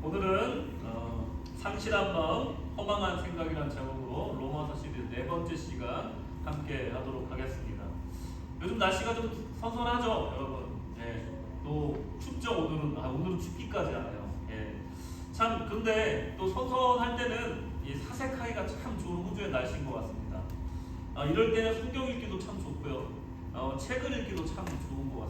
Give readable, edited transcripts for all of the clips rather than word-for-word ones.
오늘은 상실한 마음, 허망한 생각이라는 제목으로 로마서 시리즈 네 번째 시간 함께 하도록 하겠습니다. 요즘 날씨가 좀 선선하죠, 여러분. 예, 또 춥죠. 오늘은 춥기까지 하네요. 예. 참 근데 또 선선할 때는 이 사색하기가 참 좋은 호주의 날씨인 것 같습니다. 이럴 때는 성경 읽기도 참 좋고요. 책을 읽기도 참 좋은 것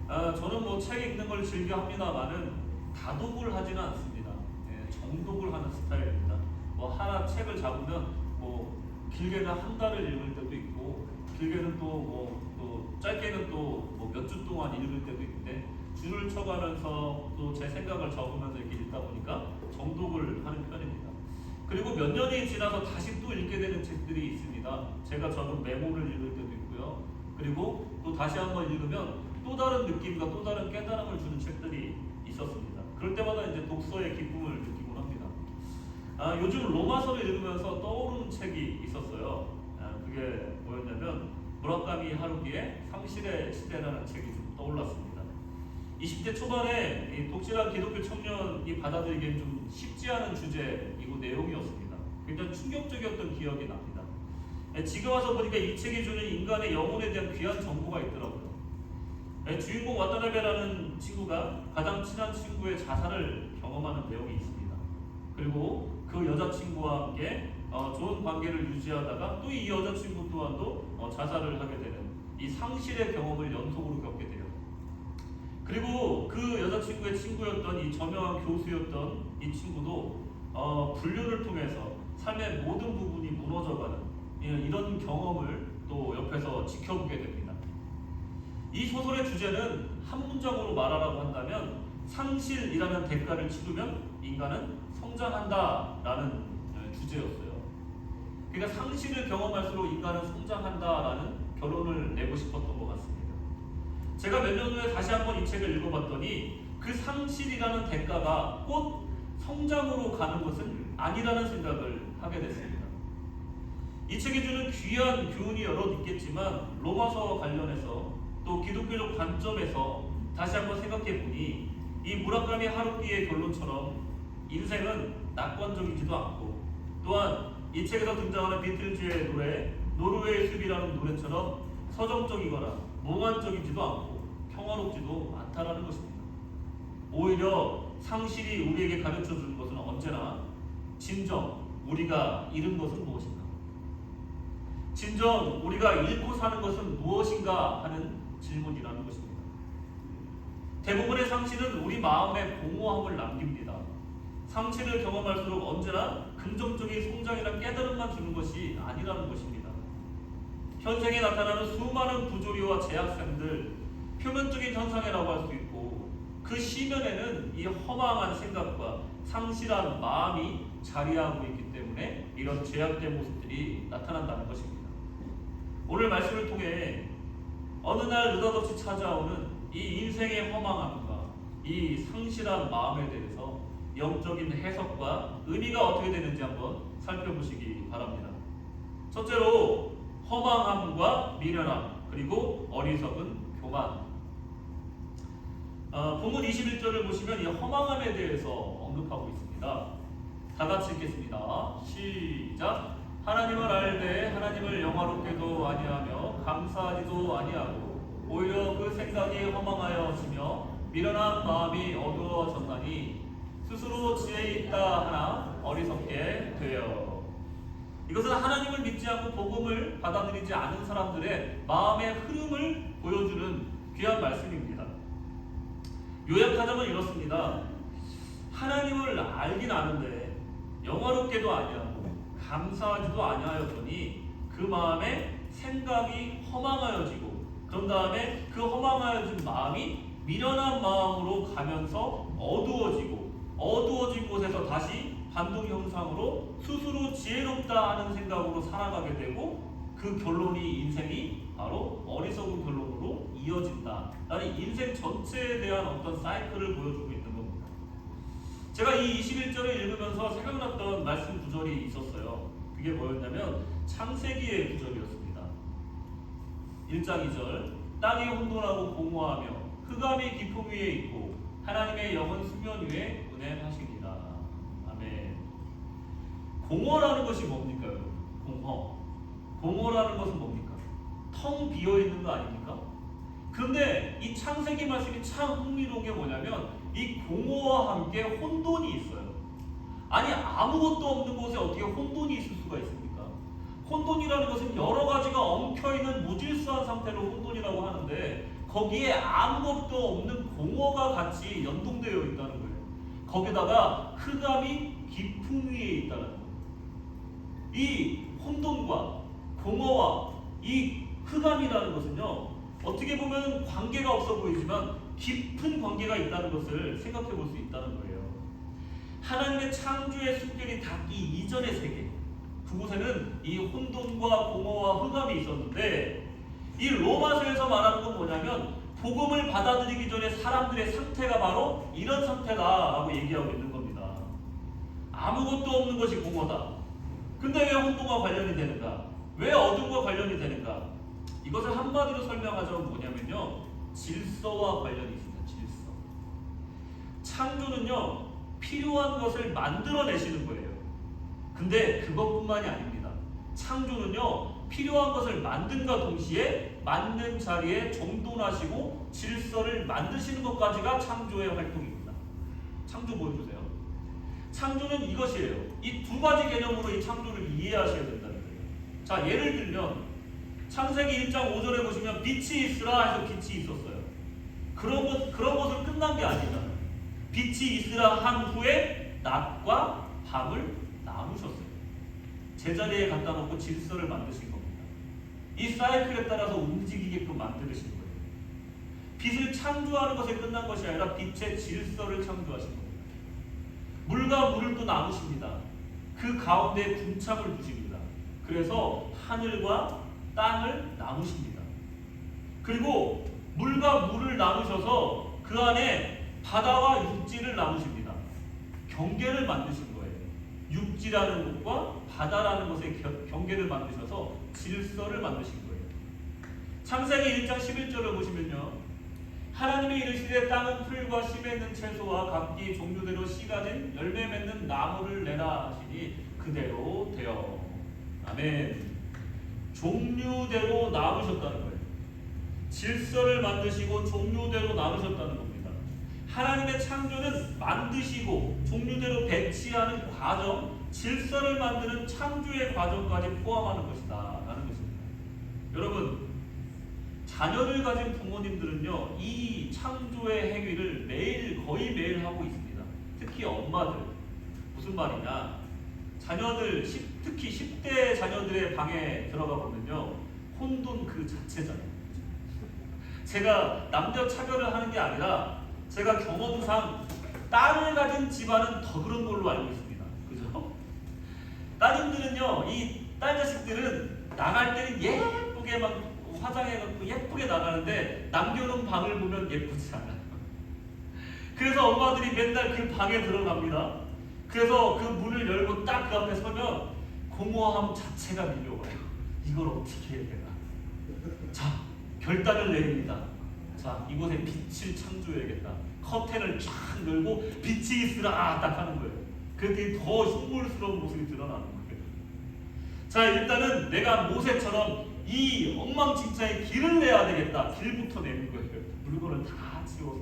같습니다. 저는 뭐 책 읽는 걸 즐겨 합니다만은 다독을 하지는 않습니다. 예, 정독을 하는 스타일입니다. 뭐 하나 책을 잡으면 뭐 길게는 한 달을 읽을 때도 있고, 길게는 또 짧게는 또 몇 주 동안 읽을 때도 있는데, 줄을 쳐가면서 또 제 생각을 적으면서 이렇게 읽다 보니까 정독을 하는 편입니다. 그리고 몇 년이 지나서 다시 또 읽게 되는 책들이 있습니다. 제가 적은 메모를 읽을 때도 있고요. 그리고 또 다시 한번 읽으면 또 다른 느낌과 또 다른 깨달음을 주는 책들이 있었습니다. 그럴 때마다 이제 독서의 기쁨을 느끼곤 합니다. 요즘 로마서를 읽으면서 떠오르는 책이 있었어요. 그게 뭐였냐면 무라카미 하루키의 상실의 시대라는 책이 좀 떠올랐습니다. 20대 초반에 이 독실한 기독교 청년이 받아들이기엔 좀 쉽지 않은 주제이고 내용이었습니다. 굉장히 충격적이었던 기억이 납니다. 지금 와서 보니까 이 책이 주는 인간의 영혼에 대한 귀한 정보가 있더라고요. 주인공 와타나베라는 친구가 가장 친한 친구의 자살을 경험하는 내용이 있습니다. 그리고 그 여자친구와 함께 좋은 관계를 유지하다가 또 이 여자친구 또한도 자살을 하게 되는 이 상실의 경험을 연속으로 겪게 돼요. 그리고 그 여자친구의 친구였던 이 저명한 교수였던 이 친구도 불륜을 통해서 삶의 모든 부분이 무너져가는 이런 경험을 또 옆에서 지켜보게 됩니다. 이 소설의 주제는 한 문장으로 말하라고 한다면 상실이라는 대가를 치르면 인간은 성장한다라는 주제였어요. 그러니까 상실을 경험할수록 인간은 성장한다라는 결론을 내고 싶었던 것 같습니다. 제가 몇 년 후에 다시 한번 이 책을 읽어봤더니 그 상실이라는 대가가 곧 성장으로 가는 것은 아니라는 생각을 하게 됐습니다. 이 책이 주는 귀한 교훈이 여러 있겠지만 로마서 관련해서 또 기독교적 관점에서 다시 한번 생각해보니 이 무라카미 하루키의 결론처럼 인생은 낙관적이지도 않고, 또한 이 책에서 등장하는 비틀즈의 노래 노르웨이 숲이라는 노래처럼 서정적이거나 몽환적이지도 않고 평화롭지도 않다라는 것입니다. 오히려 상실이 우리에게 가르쳐주는 것은 언제나 진정 우리가 잃은 것은 무엇인가, 진정 우리가 잃고 사는 것은 무엇인가 하는 질문이라는 것입니다. 대부분의 상실은 우리 마음에 공허함을 남깁니다. 상실을 경험할수록 언제나 긍정적인 성장이나 깨달음만 주는 것이 아니라는 것입니다. 현생에 나타나는 수많은 부조리와 제약상들, 표면적인 현상이라고 할 수 있고, 그 시면에는 이 허망한 생각과 상실한 마음이 자리하고 있기 때문에 이런 제약된 모습들이 나타난다는 것입니다. 오늘 말씀을 통해 어느 날 느닷없이 찾아오는 이 인생의 허망함과 이 상실한 마음에 대해서 영적인 해석과 의미가 어떻게 되는지 한번 살펴보시기 바랍니다. 첫째로 허망함과 미련함, 그리고 어리석은 교만. 본문 21절을 보시면 이 허망함에 대해서 언급하고 있습니다. 다 같이 읽겠습니다. 시작. 하나님을 알되 하나님을 영화롭게도 아니하며 감사하지도 아니하고 오히려 그 생각이 허망하여지며 미련한 마음이 어두워졌나니 스스로 지혜 있다 하나 어리석게 되어. 이것은 하나님을 믿지 않고 복음을 받아들이지 않은 사람들의 마음의 흐름을 보여주는 귀한 말씀입니다. 요약하자면 이렇습니다. 하나님을 알긴 아는데 영화롭게도 아니하고 감사하지도 아니하였더니 그 마음에 생각이 허망하여지고, 그런 다음에 그 허망하여진 마음이 미련한 마음으로 가면서 어두워진 곳에서 다시 반동 형상으로 스스로 지혜롭다 하는 생각으로 살아가게 되고, 그 결론이 인생이 바로 어리석은 결론으로 이어진다. 나는 인생 전체에 대한 어떤 사이클을 보여주고 있는 겁니다. 제가 이 21절을 읽으면서 생각났던 말씀 구절이 있었어요. 그게 뭐였냐면 창세기의 구절이었습니다. 1장 2절. 땅이 혼돈하고 공허하며 흑암이 깊음 위에 있고 하나님의 영은 수면 위에 운행하시리라. 아멘. 공허라는 것이 뭡니까, 여러분? 공허라는 것은 뭡니까? 텅 비어 있는 거 아닙니까? 그런데 이 창세기 말씀이 참 흥미로운 게 뭐냐면 이 공허와 함께 혼돈이 있어요. 아니, 아무것도 없는 곳에 어떻게 혼돈이 있을 수가 있습니까? 혼돈이라는 것은 여러 가지가 엉켜있는 무질서한 상태를 혼돈이라고 하는데 거기에 아무것도 없는 공허가 같이 연동되어 있다는 거예요. 거기다가 흑암이 깊음 위에 있다는 거예요. 이 혼돈과 공허와 이 흑암이라는 것은요, 어떻게 보면 관계가 없어 보이지만 깊은 관계가 있다는 것을 생각해 볼 수 있다는 거예요. 하나님의 창조의 숨결이 닿기 이전의 세계, 그곳에는 이 혼돈과 공허와 흑암이 있었는데 이 로마서에서 말하는 건 뭐냐면 복음을 받아들이기 전에 사람들의 상태가 바로 이런 상태다라고 얘기하고 있는 겁니다. 아무것도 없는 것이 공허다. 근데 왜 혼돈과 관련이 되는가? 왜 어둠과 관련이 되는가? 이것을 한마디로 설명하자면 뭐냐면요, 질서와 관련이 있습니다. 질서. 창조는요, 필요한 것을 만들어내시는 거예요. 근데 그것뿐만이 아닙니다. 창조는요, 필요한 것을 만든과 동시에 맞는 자리에 정돈하시고 질서를 만드시는 것까지가 창조의 활동입니다. 창조 보여주세요. 창조는 이것이에요. 이 두 가지 개념으로 이 창조를 이해하셔야 된다는 거예요. 자, 예를 들면 창세기 1장 5절에 보시면 빛이 있으라 해서 빛이 있었어요. 그런 것으로 끝난 게 아니다. 빛이 있으라 한 후에 낮과 밤을 나누셨어요. 제자리에 갖다 놓고 질서를 만드신 겁니다. 이 사이클에 따라서 움직이게끔 만드신 거예요. 빛을 창조하는 것에 끝난 것이 아니라 빛의 질서를 창조하신 겁니다. 물과 물을 또 나누십니다. 그 가운데 궁창을 두십니다. 그래서 하늘과 땅을 나누십니다. 그리고 물과 물을 나누셔서 그 안에 바다와 육지를 나누십니다. 경계를 만드신 거예요. 육지라는 것과 바다라는 것의 경계를 만드셔서 질서를 만드신 거예요. 창세기 1장 11절을 보시면요, 하나님이 이르시되 땅은 풀과 심에 있는 채소와 각기 종류대로 씨 가진 열매 맺는 나무를 내라 하시니 그대로 되어. 아멘. 종류대로 나누셨다는 거예요. 질서를 만드시고 종류대로 나누셨다는 겁니다. 하나님의 창조는 만드시고 종류대로 배치하는 과정, 질서를 만드는 창조의 과정까지 포함하는 것이다 라는 것입니다. 여러분, 자녀를 가진 부모님들은요, 이 창조의 행위를 거의 매일 하고 있습니다. 특히 엄마들. 무슨 말이냐, 자녀들, 특히 10대 자녀들의 방에 들어가 보면요, 혼돈 그 자체잖아요. 제가 남녀 차별을 하는 게 아니라 제가 경험상 딸을 가진 집안은 더 그런 걸로 알고 있습니다. 그죠? 따님들은요, 이 딸 자식들은 나갈 때는 예쁘게 막 화장해갖고 예쁘게 나가는데 남겨놓은 방을 보면 예쁘지 않아요. 그래서 엄마들이 맨날 그 방에 들어갑니다. 그래서 그 문을 열고 딱 그 앞에 서면 공허함 자체가 밀려와요. 이걸 어떻게 해야 되나. 자, 결단을 내립니다. 자, 이곳에 빛을 창조해야겠다. 커튼을 쫙 열고 빛이 있으라 딱 하는 거예요. 그랬더니 더 흉물스러운 모습이 드러나는 거예요. 자, 일단은 내가 모세처럼 이 엉망진창에 길을 내야 되겠다. 길부터 내는 거예요. 물건을 다 치워서.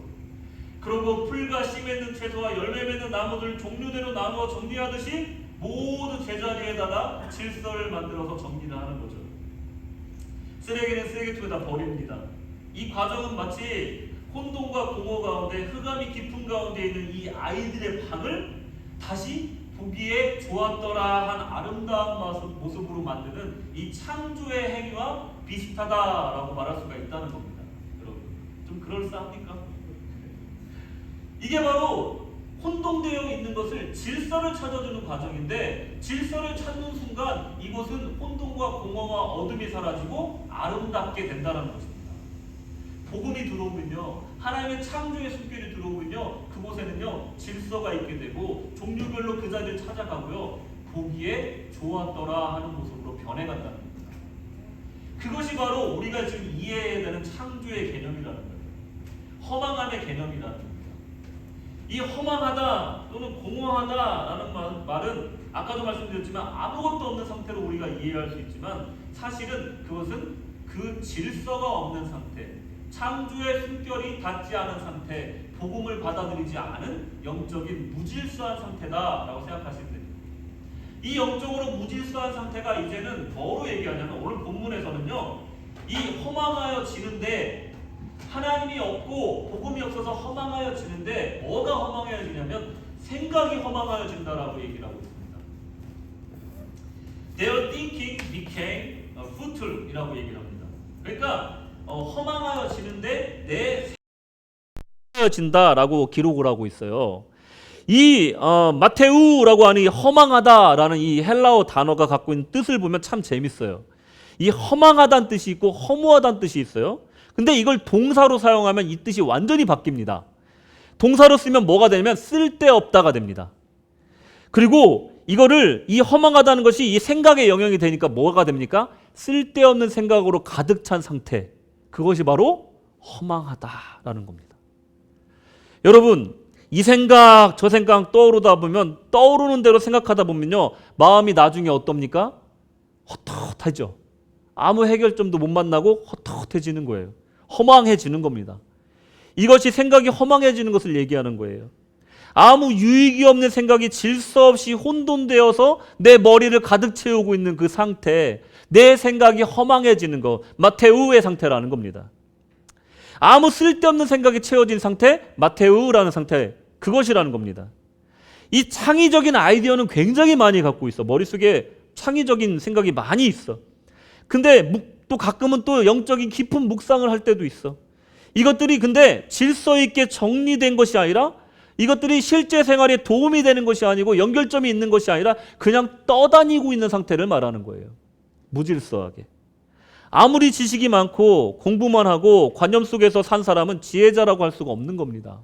그리고 풀과 씨 맺는 채소와 열매 맺는 나무들 종류대로 나누어 정리하듯이 모두 제자리에다가 질서를 만들어서 정리를 하는 거죠. 쓰레기는 쓰레기통에 다 버립니다. 이 과정은 마치 혼돈과 공허 가운데 흑암이 깊은 가운데 있는 이 아이들의 방을 다시 보기에 좋았더라 한 아름다운 모습으로 만드는 이 창조의 행위와 비슷하다라고 말할 수가 있다는 겁니다. 여러분, 좀 그럴싸합니까? 이게 바로 혼동되어 있는 것을 질서를 찾아주는 과정인데, 질서를 찾는 순간 이곳은 혼동과 공허와 어둠이 사라지고 아름답게 된다는 것입니다. 복음이 들어오면요, 하나님의 창조의 숨결이 들어오면요, 그곳에는요 질서가 있게 되고 종류별로 그 자리를 찾아가고요, 보기에 좋았더라 하는 모습으로 변해간다는 겁니다. 그것이 바로 우리가 지금 이해해야 되는 창조의 개념이라는 거예요. 허망함의 개념이라는 겁니다. 이 허망하다 또는 공허하다라는 말은 아까도 말씀드렸지만 아무것도 없는 상태로 우리가 이해할 수 있지만 사실은 그것은 그 질서가 없는 상태, 창조의 숨결이 닿지 않은 상태, 복음을 받아들이지 않은 영적인 무질서한 상태다라고 생각하시면 됩니다. 이 영적으로 무질서한 상태가 이제는 뭐로 얘기하냐면 오늘 본문에서는요, 이 허망하여 지는데 하나님이 없고 복음이 없어서 허망하여 지는데 뭐가 허망해지냐면 생각이 허망하여진다라고 얘기를 하고 있습니다. Their thinking became futile 이라고 얘기를 합니다. 그러니까 허망하여 지는데 내 진다라고 기록을 하고 있어요. 이 마테우라고 하는 이 허망하다라는 이 헬라어 단어가 갖고 있는 뜻을 보면 참 재밌어요. 이 허망하다는 뜻이 있고 허무하다는 뜻이 있어요. 근데 이걸 동사로 사용하면 이 뜻이 완전히 바뀝니다. 동사로 쓰면 뭐가 되냐면 쓸데없다가 됩니다. 그리고 이거를 이 허망하다는 것이 이 생각의 영역이 되니까 뭐가 됩니까? 쓸데없는 생각으로 가득 찬 상태. 그것이 바로 허망하다라는 겁니다. 여러분, 이 생각 저 생각 떠오르다 보면 떠오르는 대로 생각하다 보면요, 마음이 나중에 어떻습니까? 헛헛하죠. 아무 해결점도 못 만나고 헛헛해지는 거예요. 허망해지는 겁니다. 이것이 생각이 허망해지는 것을 얘기하는 거예요. 아무 유익이 없는 생각이 질서 없이 혼돈되어서 내 머리를 가득 채우고 있는 그 상태, 내 생각이 허망해지는 거, 마테우의 상태라는 겁니다. 아무 쓸데없는 생각이 채워진 상태, 마테우라는 상태, 그것이라는 겁니다. 이 창의적인 아이디어는 굉장히 많이 갖고 있어. 머릿속에 창의적인 생각이 많이 있어. 근데 또 가끔은 또 영적인 깊은 묵상을 할 때도 있어. 이것들이 근데 질서 있게 정리된 것이 아니라, 이것들이 실제 생활에 도움이 되는 것이 아니고 연결점이 있는 것이 아니라 그냥 떠다니고 있는 상태를 말하는 거예요. 무질서하게. 아무리 지식이 많고 공부만 하고 관념 속에서 산 사람은 지혜자라고 할 수가 없는 겁니다.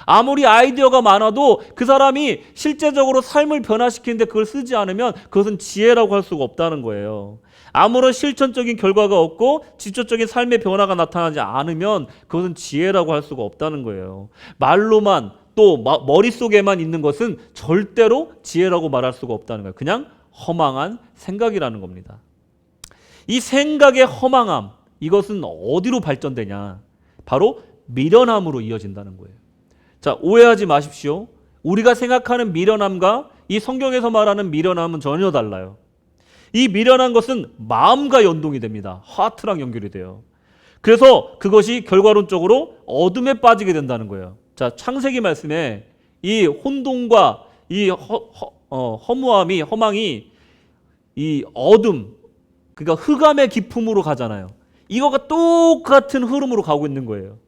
아무리 아이디어가 많아도 그 사람이 실제적으로 삶을 변화시키는데 그걸 쓰지 않으면 그것은 지혜라고 할 수가 없다는 거예요. 아무런 실천적인 결과가 없고 직접적인 삶의 변화가 나타나지 않으면 그것은 지혜라고 할 수가 없다는 거예요. 말로만 또 머릿속에만 있는 것은 절대로 지혜라고 말할 수가 없다는 거예요. 그냥 허망한 생각이라는 겁니다. 이 생각의 허망함, 이것은 어디로 발전되냐? 바로 미련함으로 이어진다는 거예요. 자, 오해하지 마십시오. 우리가 생각하는 미련함과 이 성경에서 말하는 미련함은 전혀 달라요. 이 미련한 것은 마음과 연동이 됩니다. 하트랑 연결이 돼요. 그래서 그것이 결과론적으로 어둠에 빠지게 된다는 거예요. 자, 창세기 말씀에 이 혼돈과 이 허무함이, 허망이 이 어둠, 그러니까 흑암의 깊음으로 가잖아요. 이거가 똑같은 흐름으로 가고 있는 거예요.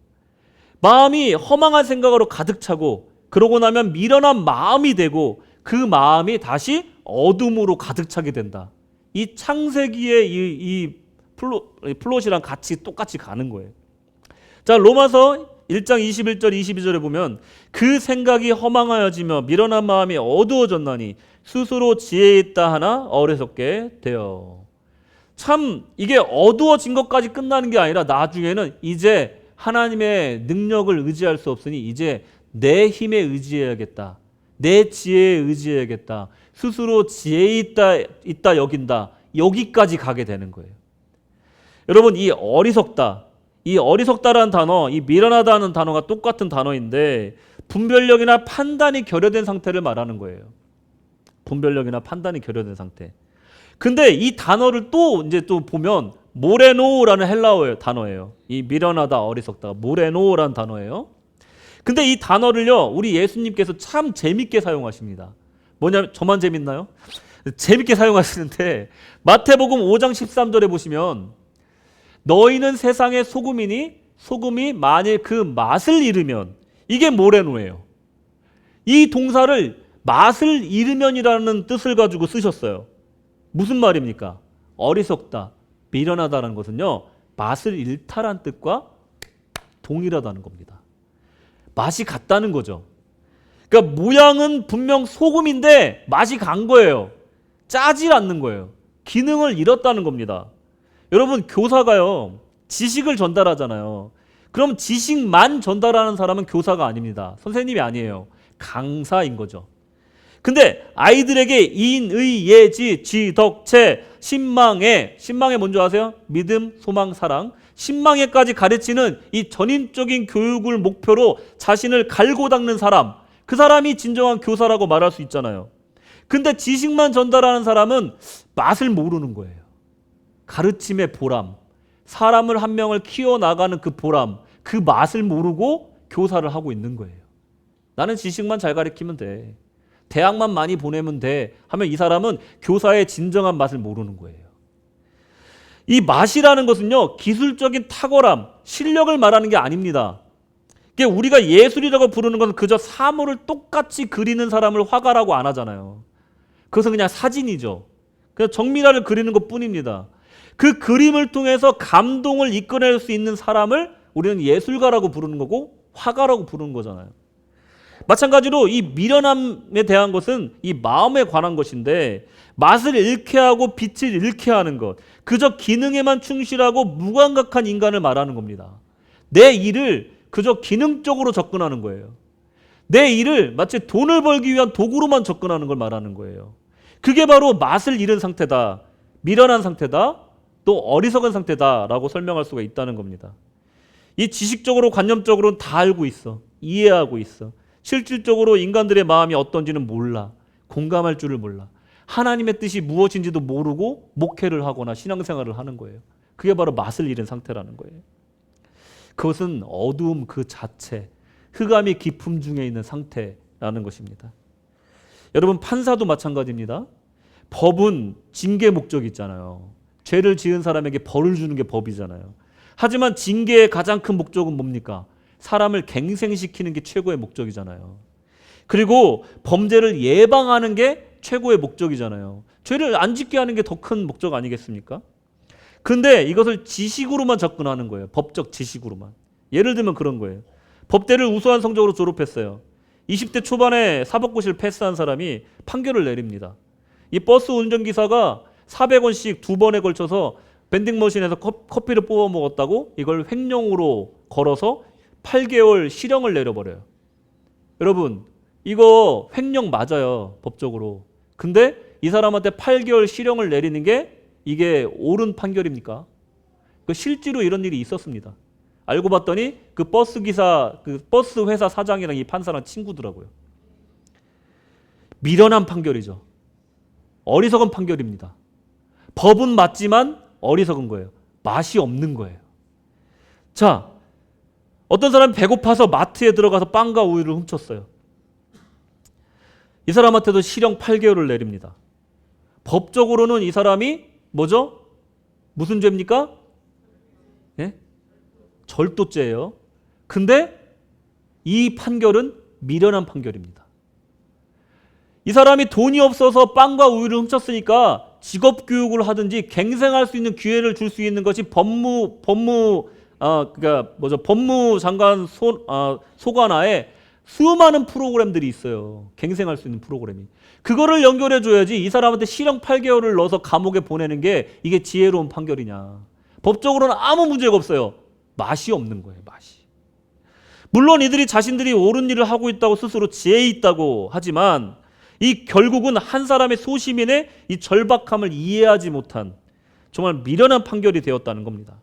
마음이 허망한 생각으로 가득 차고 그러고 나면 미련한 마음이 되고 그 마음이 다시 어둠으로 가득 차게 된다. 이 창세기의 이 플롯이랑 같이 똑같이 가는 거예요. 자, 로마서 1장 21절 22절에 보면 그 생각이 허망하여지며 미련한 마음이 어두워졌나니 스스로 지혜 있다 하나 어리석게 되어. 참 이게 어두워진 것까지 끝나는 게 아니라 나중에는 이제 하나님의 능력을 의지할 수 없으니 이제 내 힘에 의지해야겠다. 내 지혜에 의지해야겠다. 스스로 지혜 있다 여긴다. 여기까지 가게 되는 거예요. 여러분, 이 어리석다라는 단어, 이 미련하다는 단어가 똑같은 단어인데 분별력이나 판단이 결여된 상태를 말하는 거예요. 분별력이나 판단이 결여된 상태. 근데 이 단어를 또 보면 모레노라는 헬라어 단어예요. 이 미련하다, 어리석다, 모레노라는 단어예요. 근데 이 단어를요, 우리 예수님께서 참 재밌게 사용하십니다. 뭐냐면, 저만 재밌나요? 재밌게 사용하시는데 마태복음 5장 13절에 보시면 너희는 세상의 소금이니 소금이 만일 그 맛을 잃으면, 이게 모레노예요. 이 동사를 맛을 잃으면이라는 뜻을 가지고 쓰셨어요. 무슨 말입니까? 어리석다, 미련하다는 것은요, 맛을 잃다라는 뜻과 동일하다는 겁니다. 맛이 같다는 거죠. 그러니까 모양은 분명 소금인데 맛이 간 거예요. 짜질 않는 거예요. 기능을 잃었다는 겁니다. 여러분, 교사가요, 지식을 전달하잖아요. 그럼 지식만 전달하는 사람은 교사가 아닙니다. 선생님이 아니에요. 강사인 거죠. 근데 아이들에게 인의 예지 지덕체 신망에 뭔지 아세요? 믿음 소망 사랑 신망에까지 가르치는 이 전인적인 교육을 목표로 자신을 갈고 닦는 사람, 그 사람이 진정한 교사라고 말할 수 있잖아요. 근데 지식만 전달하는 사람은 맛을 모르는 거예요. 가르침의 보람, 사람을 한 명을 키워나가는 그 보람, 그 맛을 모르고 교사를 하고 있는 거예요. 나는 지식만 잘 가르치면 돼, 대학만 많이 보내면 돼 하면 이 사람은 교사의 진정한 맛을 모르는 거예요. 이 맛이라는 것은요, 기술적인 탁월함, 실력을 말하는 게 아닙니다. 이게 우리가 예술이라고 부르는 것은 그저 사물을 똑같이 그리는 사람을 화가라고 안 하잖아요. 그것은 그냥 사진이죠. 그냥 정밀화를 그리는 것 뿐입니다. 그 그림을 통해서 감동을 이끌어낼 수 있는 사람을 우리는 예술가라고 부르는 거고 화가라고 부르는 거잖아요. 마찬가지로 이 미련함에 대한 것은 이 마음에 관한 것인데, 맛을 잃게 하고 빛을 잃게 하는 것, 그저 기능에만 충실하고 무감각한 인간을 말하는 겁니다. 내 일을 그저 기능적으로 접근하는 거예요. 내 일을 마치 돈을 벌기 위한 도구로만 접근하는 걸 말하는 거예요. 그게 바로 맛을 잃은 상태다, 미련한 상태다, 또 어리석은 상태다라고 설명할 수가 있다는 겁니다. 이 지식적으로 관념적으로는 다 알고 있어, 이해하고 있어. 실질적으로 인간들의 마음이 어떤지는 몰라, 공감할 줄을 몰라. 하나님의 뜻이 무엇인지도 모르고 목회를 하거나 신앙생활을 하는 거예요. 그게 바로 맛을 잃은 상태라는 거예요. 그것은 어두움 그 자체, 흑암이 깊음 중에 있는 상태라는 것입니다. 여러분, 판사도 마찬가지입니다. 법은 징계 목적이 있잖아요. 죄를 지은 사람에게 벌을 주는 게 법이잖아요. 하지만 징계의 가장 큰 목적은 뭡니까? 사람을 갱생시키는 게 최고의 목적이잖아요. 그리고 범죄를 예방하는 게 최고의 목적이잖아요. 죄를 안 짓게 하는 게 더 큰 목적 아니겠습니까? 근데 이것을 지식으로만 접근하는 거예요. 법적 지식으로만. 예를 들면 그런 거예요. 법대를 우수한 성적으로 졸업했어요. 20대 초반에 사법고시를 패스한 사람이 판결을 내립니다. 이 버스 운전기사가 400원씩 2번에 걸쳐서 밴딩머신에서 커피를 뽑아 먹었다고 이걸 횡령으로 걸어서 8개월 실형을 내려버려요. 여러분, 이거 횡령 맞아요, 법적으로. 근데 이 사람한테 8개월 실형을 내리는 게 이게 옳은 판결입니까? 실제로 이런 일이 있었습니다. 알고 봤더니 그 버스 기사, 그 버스 회사 사장이랑 이 판사랑 친구더라고요. 미련한 판결이죠. 어리석은 판결입니다. 법은 맞지만 어리석은 거예요. 맛이 없는 거예요. 자, 어떤 사람이 배고파서 마트에 들어가서 빵과 우유를 훔쳤어요. 이 사람한테도 실형 8개월을 내립니다. 법적으로는 이 사람이 뭐죠? 무슨 죄입니까? 예? 절도죄예요. 근데 이 판결은 미련한 판결입니다. 이 사람이 돈이 없어서 빵과 우유를 훔쳤으니까 직업 교육을 하든지 갱생할 수 있는 기회를 줄 수 있는 것이 법무장관 소관하에 수많은 프로그램들이 있어요. 갱생할 수 있는 프로그램이. 그거를 연결해 줘야지 이 사람한테 실형 8개월을 넣어서 감옥에 보내는 게 이게 지혜로운 판결이냐. 법적으로는 아무 문제가 없어요. 맛이 없는 거예요. 맛이. 물론 이들이 자신들이 옳은 일을 하고 있다고 스스로 지혜 있다고 하지만 이 결국은 한 사람의 소시민의 이 절박함을 이해하지 못한 정말 미련한 판결이 되었다는 겁니다.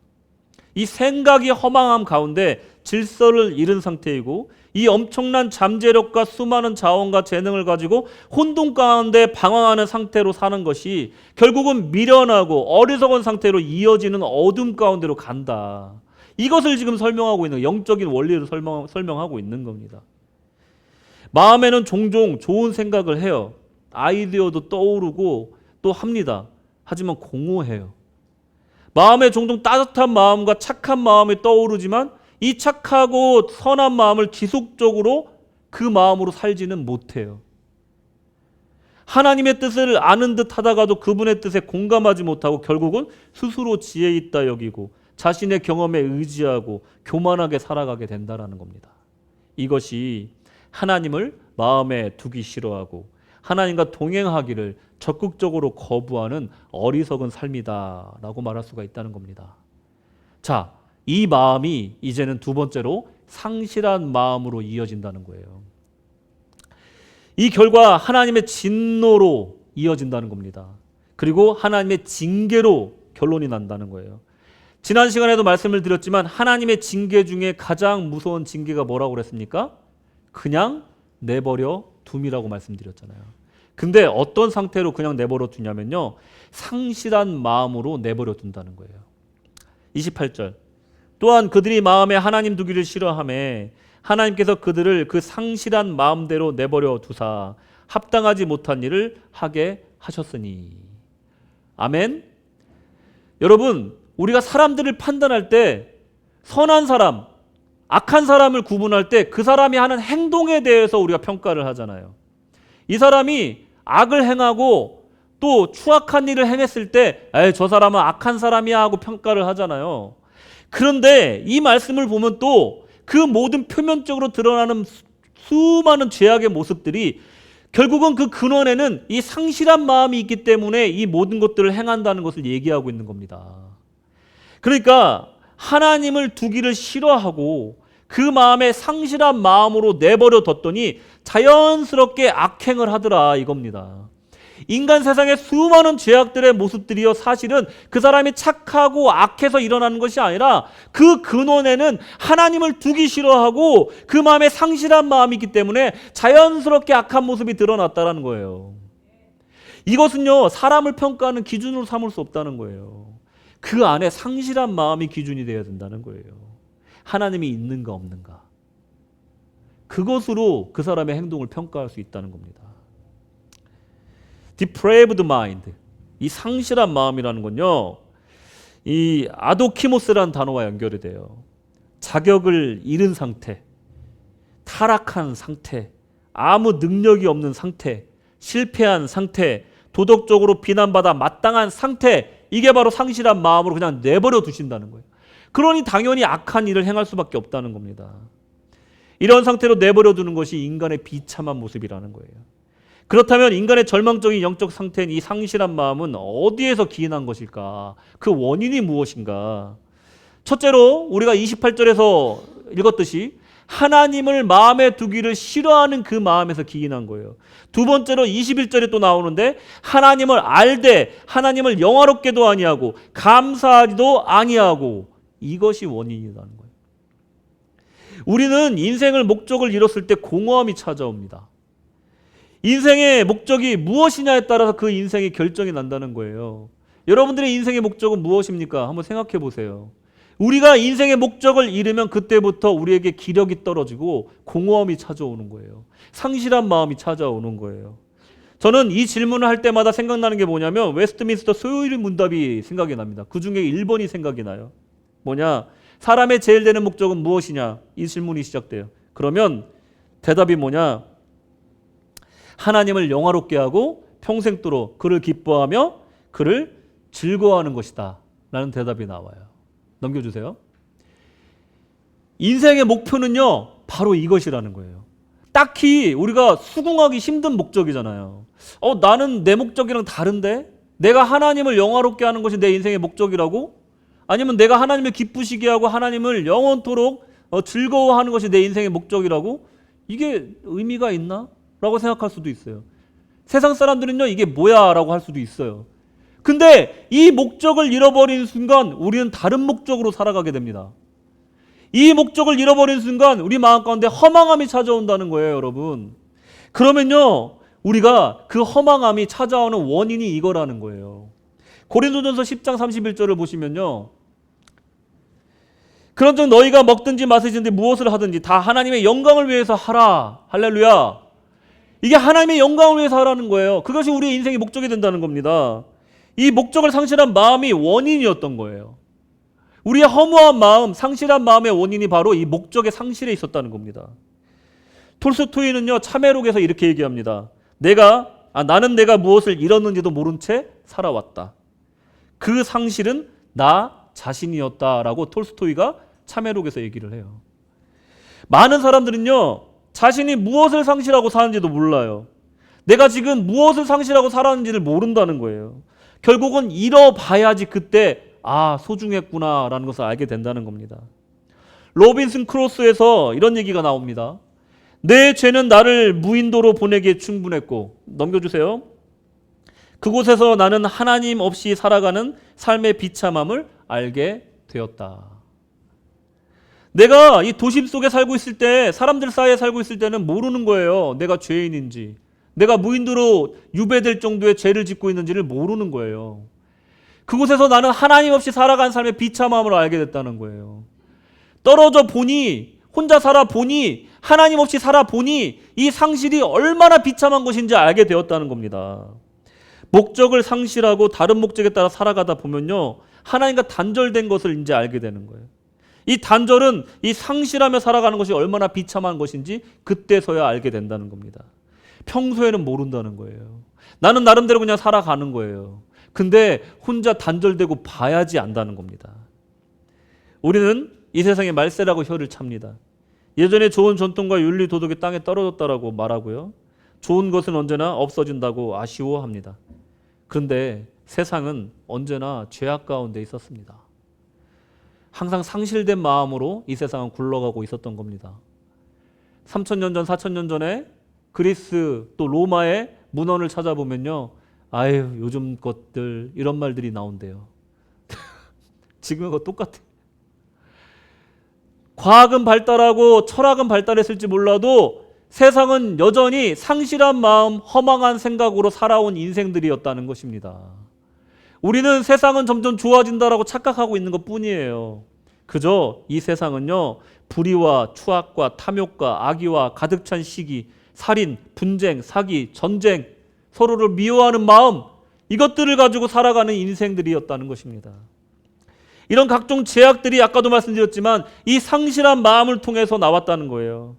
이 생각이 허망함 가운데 질서를 잃은 상태이고 이 엄청난 잠재력과 수많은 자원과 재능을 가지고 혼돈 가운데 방황하는 상태로 사는 것이 결국은 미련하고 어리석은 상태로 이어지는 어둠 가운데로 간다. 이것을 지금 설명하고 있는, 영적인 원리를 설명하고 있는 겁니다. 마음에는 종종 좋은 생각을 해요. 아이디어도 떠오르고 또 합니다. 하지만 공허해요. 마음에 종종 따뜻한 마음과 착한 마음이 떠오르지만 이 착하고 선한 마음을 지속적으로 그 마음으로 살지는 못해요. 하나님의 뜻을 아는 듯 하다가도 그분의 뜻에 공감하지 못하고 결국은 스스로 지혜 있다 여기고 자신의 경험에 의지하고 교만하게 살아가게 된다는 겁니다. 이것이 하나님을 마음에 두기 싫어하고 하나님과 동행하기를 적극적으로 거부하는 어리석은 삶이다라고 말할 수가 있다는 겁니다. 자, 이 마음이 이제는 두 번째로 상실한 마음으로 이어진다는 거예요. 이 결과 하나님의 진노로 이어진다는 겁니다. 그리고 하나님의 징계로 결론이 난다는 거예요. 지난 시간에도 말씀을 드렸지만 하나님의 징계 중에 가장 무서운 징계가 뭐라고 그랬습니까? 그냥 내버려 둠이라고 말씀드렸잖아요. 근데 어떤 상태로 그냥 내버려 두냐면요, 상실한 마음으로 내버려 둔다는 거예요. 28절, 또한 그들이 마음에 하나님 두기를 싫어하매 하나님께서 그들을 그 상실한 마음대로 내버려 두사 합당하지 못한 일을 하게 하셨으니. 아멘. 여러분, 우리가 사람들을 판단할 때 선한 사람, 악한 사람을 구분할 때 그 사람이 하는 행동에 대해서 우리가 평가를 하잖아요. 이 사람이 악을 행하고 또 추악한 일을 행했을 때 저 사람은 악한 사람이야 하고 평가를 하잖아요. 그런데 이 말씀을 보면 또 그 모든 표면적으로 드러나는 수많은 죄악의 모습들이 결국은 그 근원에는 이 상실한 마음이 있기 때문에 이 모든 것들을 행한다는 것을 얘기하고 있는 겁니다. 그러니까 하나님을 두기를 싫어하고 그 마음에 상실한 마음으로 내버려 뒀더니 자연스럽게 악행을 하더라 이겁니다. 인간 세상의 수많은 죄악들의 모습들이요, 사실은 그 사람이 착하고 악해서 일어나는 것이 아니라 그 근원에는 하나님을 두기 싫어하고 그 마음에 상실한 마음이 있기 때문에 자연스럽게 악한 모습이 드러났다는 거예요. 이것은요, 사람을 평가하는 기준으로 삼을 수 없다는 거예요. 그 안에 상실한 마음이 기준이 되어야 된다는 거예요. 하나님이 있는가 없는가, 그것으로 그 사람의 행동을 평가할 수 있다는 겁니다. depraved mind, 이 상실한 마음이라는 건요, 이 아도키모스라는 단어와 연결이 돼요. 자격을 잃은 상태, 타락한 상태, 아무 능력이 없는 상태, 실패한 상태, 도덕적으로 비난받아 마땅한 상태, 이게 바로 상실한 마음으로 그냥 내버려 두신다는 거예요. 그러니 당연히 악한 일을 행할 수밖에 없다는 겁니다. 이런 상태로 내버려 두는 것이 인간의 비참한 모습이라는 거예요. 그렇다면 인간의 절망적인 영적 상태인 이 상실한 마음은 어디에서 기인한 것일까? 그 원인이 무엇인가? 첫째로 우리가 28절에서 읽었듯이 하나님을 마음에 두기를 싫어하는 그 마음에서 기인한 거예요. 두 번째로 21절에 또 나오는데 하나님을 알되 하나님을 영화롭게도 아니하고 감사하지도 아니하고, 이것이 원인이라는 거예요. 우리는 인생을 목적을 잃었을 때 공허함이 찾아옵니다. 인생의 목적이 무엇이냐에 따라서 그 인생의 결정이 난다는 거예요. 여러분들의 인생의 목적은 무엇입니까? 한번 생각해 보세요. 우리가 인생의 목적을 잃으면 그때부터 우리에게 기력이 떨어지고 공허함이 찾아오는 거예요. 상실한 마음이 찾아오는 거예요. 저는 이 질문을 할 때마다 생각나는 게 뭐냐면 웨스트민스터 소요일 문답이 생각이 납니다. 그 중에 1번이 생각이 나요. 뭐냐? 사람의 제일 되는 목적은 무엇이냐? 이 질문이 시작돼요. 그러면 대답이 뭐냐? 하나님을 영화롭게 하고 평생도록 그를 기뻐하며 그를 즐거워하는 것이다 라는 대답이 나와요. 넘겨주세요. 인생의 목표는요, 바로 이것이라는 거예요. 딱히 우리가 수긍하기 힘든 목적이잖아요. 나는 내 목적이랑 다른데? 내가 하나님을 영화롭게 하는 것이 내 인생의 목적이라고? 아니면 내가 하나님을 기쁘시게 하고 하나님을 영원토록 즐거워하는 것이 내 인생의 목적이라고? 이게 의미가 있나? 라고 생각할 수도 있어요. 세상 사람들은요, 이게 뭐야? 라고 할 수도 있어요. 근데 이 목적을 잃어버리는 순간 우리는 다른 목적으로 살아가게 됩니다. 이 목적을 잃어버리는 순간 우리 마음 가운데 허망함이 찾아온다는 거예요, 여러분. 그러면요, 우리가 그 허망함이 찾아오는 원인이 이거라는 거예요. 고린도전서 10장 31절을 보시면요, 그런즉 너희가 먹든지 마시든지 무엇을 하든지 다 하나님의 영광을 위해서 하라. 할렐루야. 이게 하나님의 영광을 위해서 하라는 거예요. 그것이 우리의 인생의 목적이 된다는 겁니다. 이 목적을 상실한 마음이 원인이었던 거예요. 우리의 허무한 마음, 상실한 마음의 원인이 바로 이 목적의 상실에 있었다는 겁니다. 톨스토이는요, 참회록에서 이렇게 얘기합니다. 나는 내가 무엇을 잃었는지도 모른 채 살아왔다. 그 상실은 나 자신이었다라고 톨스토이가 참회록에서 얘기를 해요. 많은 사람들은요, 자신이 무엇을 상실하고 사는지도 몰라요. 내가 지금 무엇을 상실하고 살았는지를 모른다는 거예요. 결국은 잃어봐야지 그때 소중했구나라는 것을 알게 된다는 겁니다. 로빈슨 크루소에서 이런 얘기가 나옵니다. 내 죄는 나를 무인도로 보내기에 충분했고, 넘겨주세요. 그곳에서 나는 하나님 없이 살아가는 삶의 비참함을 알게 되었다. 내가 이 도심 속에 살고 있을 때, 사람들 사이에 살고 있을 때는 모르는 거예요. 내가 죄인인지, 내가 무인도로 유배될 정도의 죄를 짓고 있는지를 모르는 거예요. 그곳에서 나는 하나님 없이 살아간 삶의 비참함을 알게 됐다는 거예요. 떨어져 보니, 혼자 살아보니, 하나님 없이 살아보니 이 상실이 얼마나 비참한 것인지 알게 되었다는 겁니다. 목적을 상실하고 다른 목적에 따라 살아가다 보면요, 하나님과 단절된 것을 이제 알게 되는 거예요. 이 단절은 이 상실하며 살아가는 것이 얼마나 비참한 것인지 그때서야 알게 된다는 겁니다. 평소에는 모른다는 거예요. 나는 나름대로 그냥 살아가는 거예요. 근데 혼자 단절되고 봐야지 안다는 겁니다. 우리는 이 세상에 말세라고 혀를 찹니다. 예전에 좋은 전통과 윤리 도덕이 땅에 떨어졌다라고 말하고요. 좋은 것은 언제나 없어진다고 아쉬워합니다. 그런데 세상은 언제나 죄악 가운데 있었습니다. 항상 상실된 마음으로 이 세상은 굴러가고 있었던 겁니다. 3,000년 전, 4,000년 전에 그리스 또 로마의 문헌을 찾아보면요, 아유 요즘 것들 이런 말들이 나온대요. 지금과 똑같아요. 과학은 발달하고 철학은 발달했을지 몰라도 세상은 여전히 상실한 마음, 허망한 생각으로 살아온 인생들이었다는 것입니다. 우리는 세상은 점점 좋아진다라고 착각하고 있는 것 뿐이에요. 그저 이 세상은요, 불의와 추악과 탐욕과 악의와 가득 찬 시기, 살인, 분쟁, 사기, 전쟁, 서로를 미워하는 마음, 이것들을 가지고 살아가는 인생들이었다는 것입니다. 이런 각종 죄악들이 아까도 말씀드렸지만 이 상실한 마음을 통해서 나왔다는 거예요.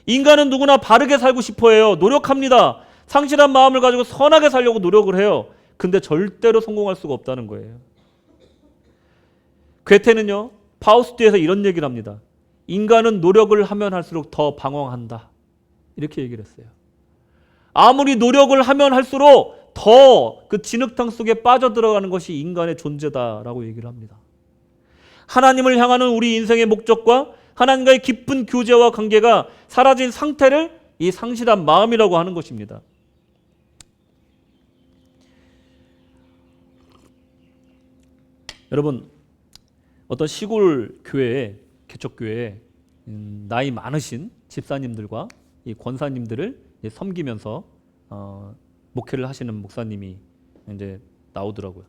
인간은 누구나 바르게 살고 싶어 해요. 노력합니다. 상실한 마음을 가지고 선하게 살려고 노력을 해요. 근데 절대로 성공할 수가 없다는 거예요. 괴테는요, 파우스트에서 이런 얘기를 합니다. 인간은 노력을 하면 할수록 더 방황한다. 이렇게 얘기를 했어요. 아무리 노력을 하면 할수록 더 그 진흙탕 속에 빠져들어가는 것이 인간의 존재다라고 얘기를 합니다. 하나님을 향하는 우리 인생의 목적과 하나님과의 깊은 교제와 관계가 사라진 상태를 이 상실한 마음이라고 하는 것입니다. 여러분, 어떤 시골 교회에, 개척교회에 나이 많으신 집사님들과 이 권사님들을 섬기면서 목회를 하시는 목사님이 이제 나오더라고요.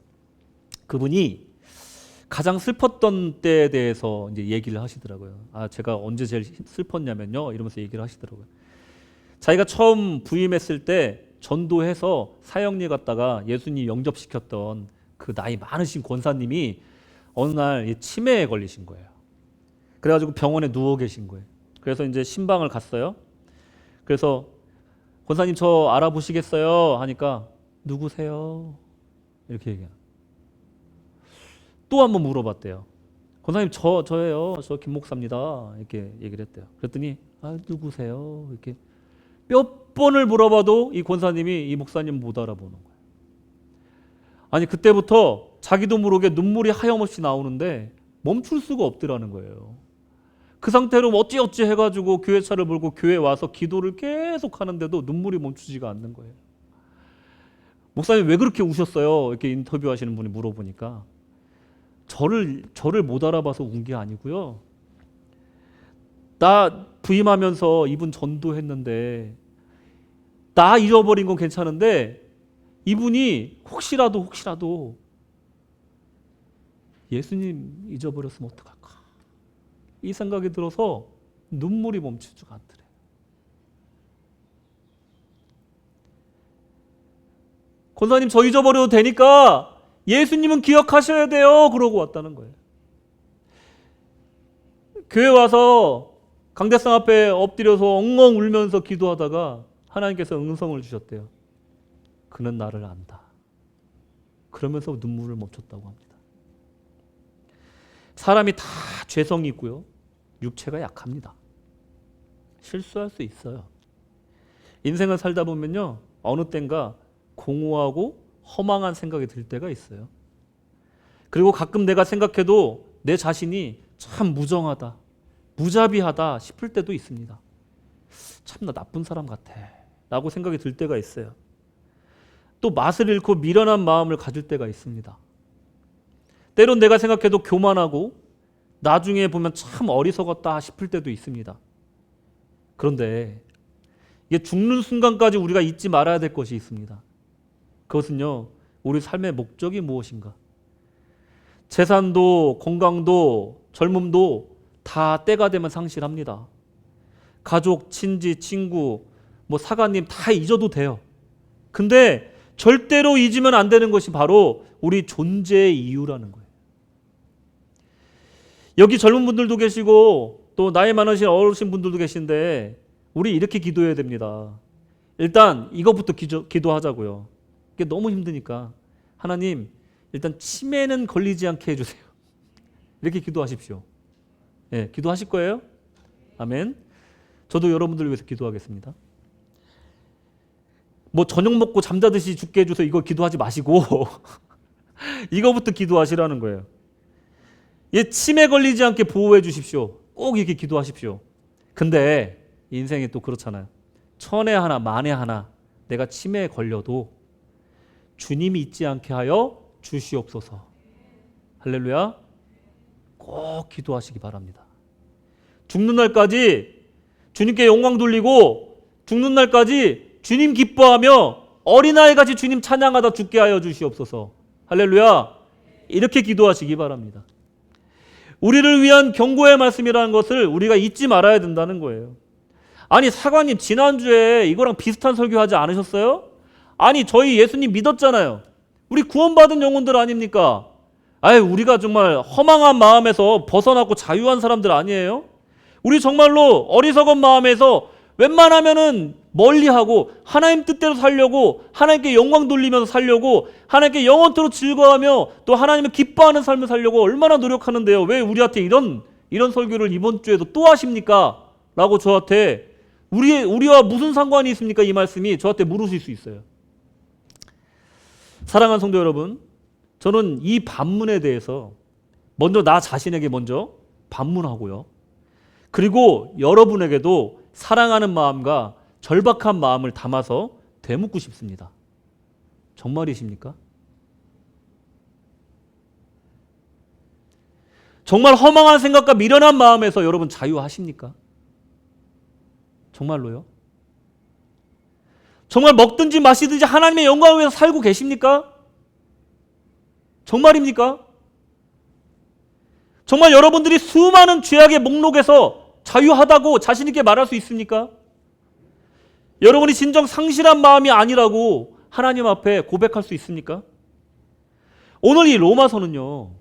그분이 가장 슬펐던 때에 대해서 이제 얘기를 하시더라고요. 아, 제가 언제 제일 슬펐냐면요, 이러면서 얘기를 하시더라고요. 자기가 처음 부임했을 때 전도해서 사형리 갔다가 예수님 영접시켰던 그 나이 많으신 권사님이 어느 날 치매에 걸리신 거예요. 그래가지고 병원에 누워 계신 거예요. 그래서 이제 신방을 갔어요. 그래서 권사님 저 알아보시겠어요? 하니까 누구세요? 이렇게 얘기해요. 또 한 번 물어봤대요. 권사님 저예요. 저 김 목사입니다. 이렇게 얘기를 했대요. 그랬더니 아, 누구세요? 이렇게 몇 번을 물어봐도 이 권사님이 이 목사님 못 알아보는 거예요. 아니 그때부터 자기도 모르게 눈물이 하염없이 나오는데 멈출 수가 없더라는 거예요. 그 상태로 어찌어찌 해가지고 교회차를 몰고 교회에 와서 기도를 계속 하는데도 눈물이 멈추지가 않는 거예요. 목사님 왜 그렇게 우셨어요? 이렇게 인터뷰하시는 분이 물어보니까 저를 못 알아봐서 운 게 아니고요. 나 부임하면서 이분 전도했는데 나 잃어버린 건 괜찮은데 이분이 혹시라도 예수님 잊어버렸으면 어떡할까? 이 생각이 들어서 눈물이 멈추지가 않더래요. 권사님 저 잊어버려도 되니까 예수님은 기억하셔야 돼요. 그러고 왔다는 거예요. 교회 와서 강대상 앞에 엎드려서 엉엉 울면서 기도하다가 하나님께서 응성을 주셨대요. 그는 나를 안다. 그러면서 눈물을 멈췄다고 합니다. 사람이 다 죄성이 있고요. 육체가 약합니다. 실수할 수 있어요. 인생을 살다 보면요, 어느 땐가 공허하고 허망한 생각이 들 때가 있어요. 그리고 가끔 내가 생각해도 내 자신이 참 무정하다, 무자비하다 싶을 때도 있습니다. 참나 나쁜 사람 같아 라고 생각이 들 때가 있어요. 또 맛을 잃고 미련한 마음을 가질 때가 있습니다. 때론 내가 생각해도 교만하고 나중에 보면 참 어리석었다 싶을 때도 있습니다. 그런데 이게 죽는 순간까지 우리가 잊지 말아야 될 것이 있습니다. 그것은요, 우리 삶의 목적이 무엇인가? 재산도 건강도 젊음도 다 때가 되면 상실합니다. 가족, 친지, 친구, 사관님 다 잊어도 돼요. 근데 절대로 잊으면 안 되는 것이 바로 우리 존재의 이유라는 거예요. 여기 젊은 분들도 계시고 또 나이 많으신 어르신 분들도 계신데 우리 이렇게 기도해야 됩니다. 일단 이것부터 기도하자고요. 이게 너무 힘드니까 하나님 일단 치매는 걸리지 않게 해주세요. 이렇게 기도하십시오. 예, 기도하실 거예요? 아멘. 저도 여러분들을 위해서 기도하겠습니다. 저녁 먹고 잠자듯이 죽게 해주세요. 이거 기도하지 마시고 이거부터 기도하시라는 거예요. 예, 치매 걸리지 않게 보호해 주십시오. 꼭 이렇게 기도하십시오. 근데 인생이 또 그렇잖아요. 천에 하나 만에 하나 내가 치매에 걸려도 주님이 잊지 않게 하여 주시옵소서. 할렐루야. 꼭 기도하시기 바랍니다. 죽는 날까지 주님께 영광 돌리고 죽는 날까지 주님 기뻐하며 어린아이같이 주님 찬양하다 죽게 하여 주시옵소서. 할렐루야. 이렇게 기도하시기 바랍니다. 우리를 위한 경고의 말씀이라는 것을 우리가 잊지 말아야 된다는 거예요. 아니 사관님 지난주에 이거랑 비슷한 설교하지 않으셨어요? 아니 저희 예수님 믿었잖아요. 우리 구원받은 영혼들 아닙니까? 우리가 정말 허망한 마음에서 벗어났고 자유한 사람들 아니에요? 우리 정말로 어리석은 마음에서 웬만하면은 멀리하고 하나님 뜻대로 살려고 하나님께 영광 돌리면서 살려고 하나님께 영원토록 즐거워하며 또 하나님을 기뻐하는 삶을 살려고 얼마나 노력하는데요. 왜 우리한테 이런 설교를 이번 주에도 또 하십니까? 라고 저한테 우리와 무슨 상관이 있습니까? 이 말씀이 저한테 물으실 수 있어요. 사랑하는 성도 여러분, 저는 이 반문에 대해서 먼저 나 자신에게 먼저 반문하고요. 그리고 여러분에게도 사랑하는 마음과 절박한 마음을 담아서 되묻고 싶습니다. 정말이십니까? 정말 허망한 생각과 미련한 마음에서 여러분 자유하십니까? 정말로요? 정말 먹든지 마시든지 하나님의 영광을 위해서 살고 계십니까? 정말입니까? 정말 여러분들이 수많은 죄악의 목록에서 자유하다고 자신 있게 말할 수 있습니까? 여러분이 진정 상실한 마음이 아니라고 하나님 앞에 고백할 수 있습니까? 오늘 이 로마서는요,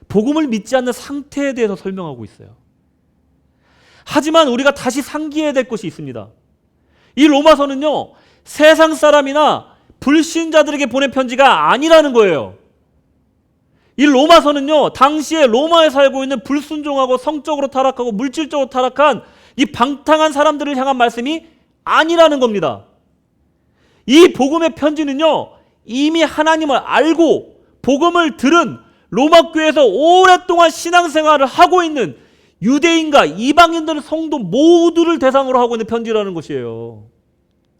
복음을 믿지 않는 상태에 대해서 설명하고 있어요. 하지만 우리가 다시 상기해야 될 것이 있습니다. 이 로마서는요, 세상 사람이나 불신자들에게 보낸 편지가 아니라는 거예요. 이 로마서는요, 당시에 로마에 살고 있는 불순종하고 성적으로 타락하고 물질적으로 타락한 이 방탕한 사람들을 향한 말씀이 아니라는 겁니다. 이 복음의 편지는요, 이미 하나님을 알고 복음을 들은 로마 교회에서 오랫동안 신앙생활을 하고 있는 유대인과 이방인들 성도 모두를 대상으로 하고 있는 편지라는 것이에요.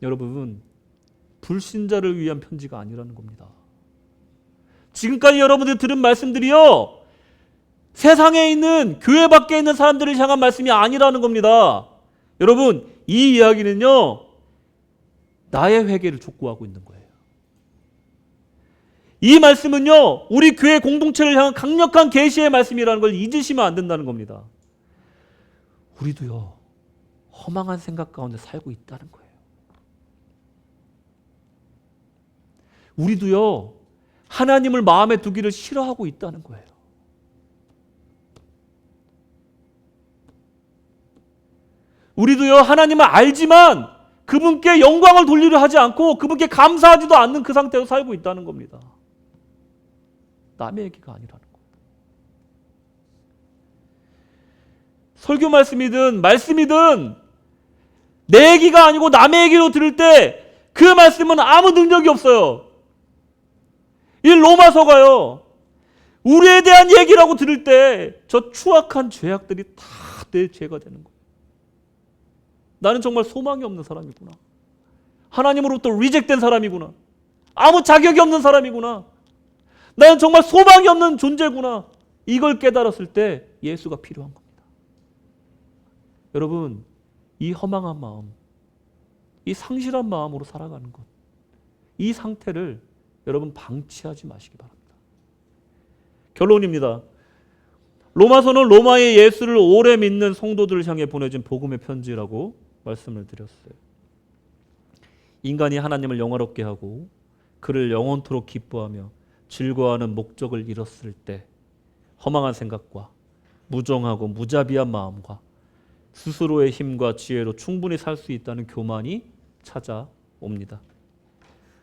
여러분, 불신자를 위한 편지가 아니라는 겁니다. 지금까지 여러분들이 들은 말씀들이요, 세상에 있는 교회 밖에 있는 사람들을 향한 말씀이 아니라는 겁니다. 여러분, 이 이야기는요, 나의 회개를 촉구하고 있는 거예요. 이 말씀은요, 우리 교회 공동체를 향한 강력한 계시의 말씀이라는 걸 잊으시면 안 된다는 겁니다. 우리도요, 허망한 생각 가운데 살고 있다는 거예요. 우리도요, 하나님을 마음에 두기를 싫어하고 있다는 거예요. 우리도요, 하나님을 알지만 그분께 영광을 돌리려 하지 않고 그분께 감사하지도 않는 그 상태로 살고 있다는 겁니다. 남의 얘기가 아니라는 거예요. 설교 말씀이든 말씀이든 내 얘기가 아니고 남의 얘기로 들을 때 그 말씀은 아무 능력이 없어요. 이 로마서가요, 우리에 대한 얘기라고 들을 때 저 추악한 죄악들이 다 내 죄가 되는 거예요. 나는 정말 소망이 없는 사람이구나. 하나님으로부터 리젝된 사람이구나. 아무 자격이 없는 사람이구나. 나는 정말 소망이 없는 존재구나. 이걸 깨달았을 때 예수가 필요한 겁니다. 여러분, 이 허망한 마음, 이 상실한 마음으로 살아가는 것, 이 상태를 여러분 방치하지 마시기 바랍니다. 결론입니다. 로마서는 로마의 예수를 오래 믿는 성도들을 향해 보내진 복음의 편지라고 말씀을 드렸어요. 인간이 하나님을 영화롭게 하고 그를 영원토록 기뻐하며 즐거워하는 목적을 잃었을 때 허망한 생각과 무정하고 무자비한 마음과 스스로의 힘과 지혜로 충분히 살 수 있다는 교만이 찾아옵니다.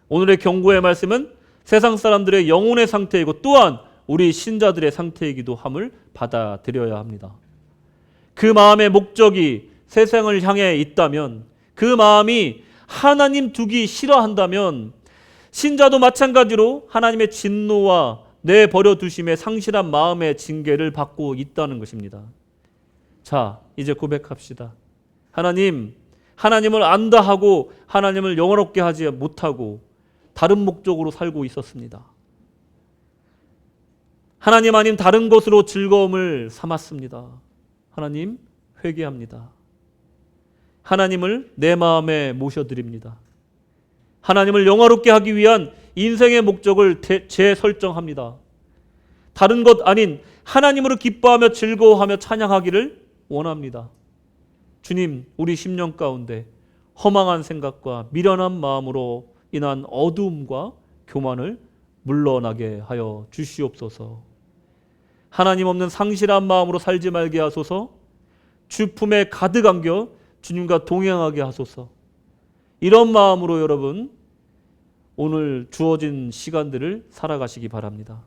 오늘의 경고의 말씀은 세상 사람들의 영혼의 상태이고 또한 우리 신자들의 상태이기도 함을 받아들여야 합니다. 그 마음의 목적이 세상을 향해 있다면, 그 마음이 하나님 두기 싫어한다면 신자도 마찬가지로 하나님의 진노와 내버려 두심의 상실한 마음의 징계를 받고 있다는 것입니다. 자, 이제 고백합시다. 하나님을 안다 하고 하나님을 영화롭게 하지 못하고 다른 목적으로 살고 있었습니다. 하나님 아닌 다른 것으로 즐거움을 삼았습니다. 하나님, 회개합니다. 하나님을 내 마음에 모셔드립니다. 하나님을 영화롭게 하기 위한 인생의 목적을 재설정합니다. 다른 것 아닌 하나님으로 기뻐하며 즐거워하며 찬양하기를 원합니다. 주님, 우리 심령 가운데 허망한 생각과 미련한 마음으로 인한 어두움과 교만을 물러나게 하여 주시옵소서. 하나님 없는 상실한 마음으로 살지 말게 하소서. 주 품에 가득 안겨 주님과 동행하게 하소서. 이런 마음으로 여러분 오늘 주어진 시간들을 살아가시기 바랍니다.